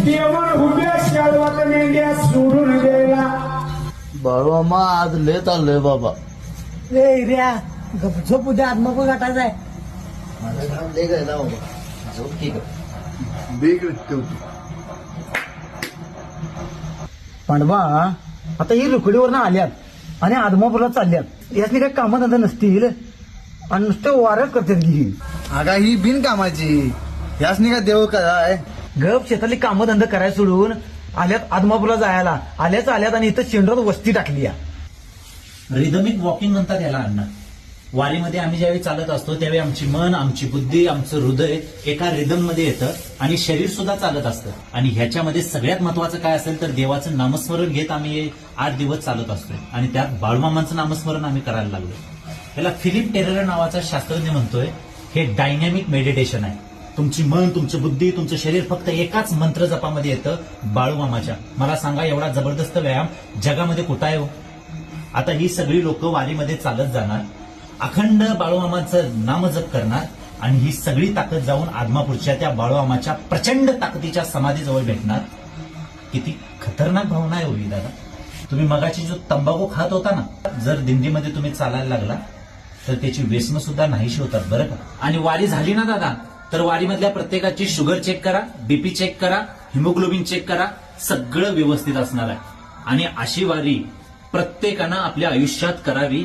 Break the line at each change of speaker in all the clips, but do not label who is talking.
देवण उभ्या शाळवात मेंढ्या सोडून द्यायला.
बाळूमामा आज लय चाललंय बाबा.
रे ऱ्या झोप उद्या आत्मक गाठायचा आहे.
माझं काम लय काय ना बाबा. झोप ठीक आहे. बेग ठेवतो.
पांडवा आता ही रुकडीवरनं आल्यात आणि आदमापूरला चालल्यात. यासनी काही कामधंदा नसतील आणि नुसते वाऱ्याच करतात की.
आगा ही बिनकामाची. यासनी काय देव काय.
गप शेतातली कामधंदा करायला सोडून आल्यात आदमापूरला जायला. आल्यात आणि इथं शेंडरात वस्ती टाकली या.
रिदमिक वॉकिंग म्हणतात याला अण्णा. वारीमध्ये आम्ही ज्यावेळी चालत असतो त्यावेळी आमची मन, आमची बुद्धी, आमचं हृदय एका रिदम मध्ये येतं आणि शरीर सुद्धा चालत असतं. आणि ह्याच्यामध्ये सगळ्यात महत्वाचं काय असेल तर देवाचं नामस्मरण घेत आम्ही 8 दिवस चालत असतो. आणि त्यात बाळूमामांचं नामस्मरण आम्ही करायला लागलो. याला फिलिप टेरर नावाचा शास्त्रज्ञ म्हणतोय हे डायनॅमिक मेडिटेशन आहे. तुमची मन, तुमची बुद्धी, तुमचं शरीर फक्त एकाच मंत्र जपामध्ये येतं बाळूमामाच्या. मला सांगा एवढा जबरदस्त व्यायाम जगामध्ये कुठं आहे हो? आता ही सगळी लोक वारीमध्ये चालत जाणार, अखंड बाळूमामाचं नामजप करणार आणि ही सगळी ताकद जाऊन आदमापूरच्या त्या बाळूमामाच्या प्रचंड ताकदीच्या समाधीजवळ भेटणार. किती खतरनाक भावना आहे हो ही दादा. तुम्ही मगाची जो तंबाखू खात होता ना, जर दिंडीमध्ये तुम्ही चालायला लागला तर त्याची व्यसनं सुद्धा नाहीशी होतात बरं का. आणि वारी झाली ना दादा तर वारीमधल्या प्रत्येकाची शुगर चेक करा, बीपी चेक करा, हिमोग्लोबिन चेक करा, सगळं व्यवस्थित असणार आहे. आणि अशी वारी प्रत्येकानं आपल्या आयुष्यात करावी.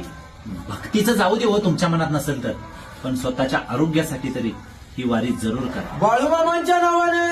भक्तीचं जाऊ दे हो तुमच्या मनात नसेल तर, पण स्वतःच्या आरोग्यासाठी तरी ही वारी जरूर करा.
बाळूमामांच्या नावाने